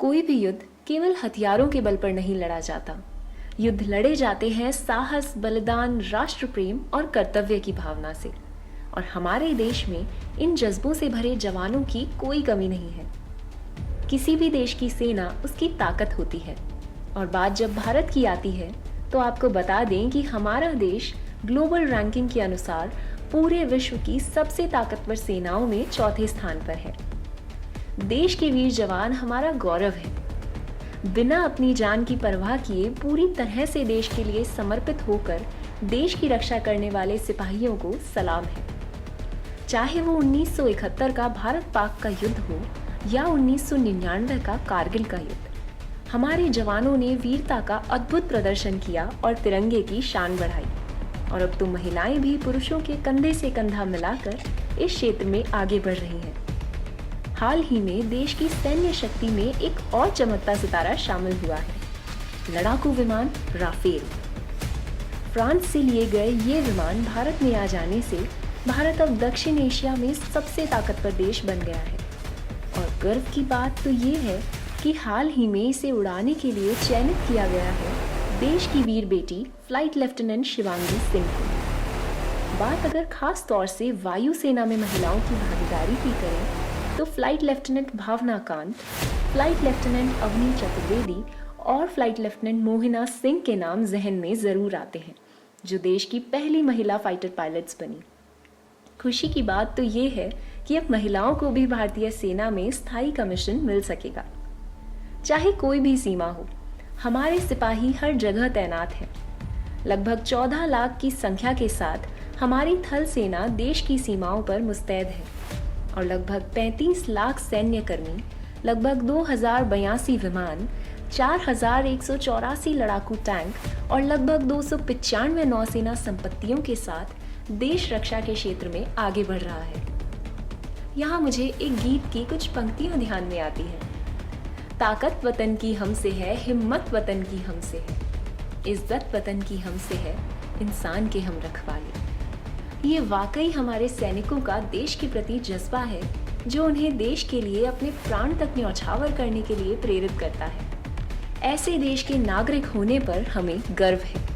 कोई भी युद्ध केवल हथियारों के बल पर नहीं लड़ा जाता। युद्ध लड़े जाते हैं साहस, बलिदान, राष्ट्र प्रेम और कर्तव्य की भावना से। और हमारे देश में इन जज्बों से भरे जवानों की कोई कमी नहीं है। किसी भी देश की सेना उसकी ताकत होती है। और बात जब भारत की आती है तो आपको बता दें कि हमारा देश ग्लोबल रैंकिंग के अनुसार पूरे विश्व की सबसे ताकतवर सेनाओं में चौथे स्थान पर है। देश के वीर जवान हमारा गौरव है। बिना अपनी जान की परवाह किए पूरी तरह से देश के लिए समर्पित होकर देश की रक्षा करने वाले सिपाहियों को सलाम है। चाहे वो 1971 का भारत पाक का युद्ध हो या 1999 का कारगिल का युद्ध, हमारे जवानों ने वीरता का अद्भुत प्रदर्शन किया और तिरंगे की शान बढ़ाई। और अब तो महिलाएं भी पुरुषों के कंधे से कंधा मिलाकर इस क्षेत्र में आगे बढ़ रही हैं। हाल ही में देश की सैन्य शक्ति में एक और चमकता सितारा शामिल हुआ है, लड़ाकू विमान राफेल। फ्रांस से लिए गए ये विमान भारत में आ जाने से भारत अब दक्षिण एशिया में सबसे ताकतवर देश बन गया है। और गर्व की बात तो ये है कि हाल ही में इसे उड़ाने के लिए चयनित किया गया है देश की वीर बेटी फ्लाइट लेफ्टिनेंट शिवांगी सिंह को। बात अगर खास तौर से वायुसेना में महिलाओं की भागीदारी की करें तो फ्लाइट लेफ्टिनेंट भावना कांत, फ्लाइट लेफ्टिनेंट अवनी चतुर्वेदी और फ्लाइट लेफ्टिनेंट मोहिना सिंह के नाम जहन में जरूर आते हैं, जो देश की पहली महिला फाइटर पायलट्स बनी। खुशी की बात तो ये है कि अब महिलाओं को भी भारतीय सेना में स्थायी कमीशन मिल सकेगा। चाहे कोई भी सीमा हो, हमारे सिपाही हर जगह तैनात हैं। लगभग 14 लाख की संख्या के साथ हमारी थल सेना देश की सीमाओं पर मुस्तैद है और लगभग 35 लाख सैन्य कर्मी, लगभग 2082 विमान, 4184 लड़ाकू टैंक और लगभग 295 नौसेना संपत्तियों के साथ देश रक्षा के क्षेत्र में आगे बढ़ रहा है। यहाँ मुझे एक गीत की कुछ पंक्तियां ध्यान में आती हैं। ताकत वतन की हमसे है, हिम्मत वतन की हमसे है, इज्जत वतन की हमसे है, इंसान के हम रखवाले। ये वाकई हमारे सैनिकों का देश के प्रति जज्बा है, जो उन्हें देश के लिए अपने प्राण तक न्यौछावर करने के लिए प्रेरित करता है। ऐसे देश के नागरिक होने पर हमें गर्व है।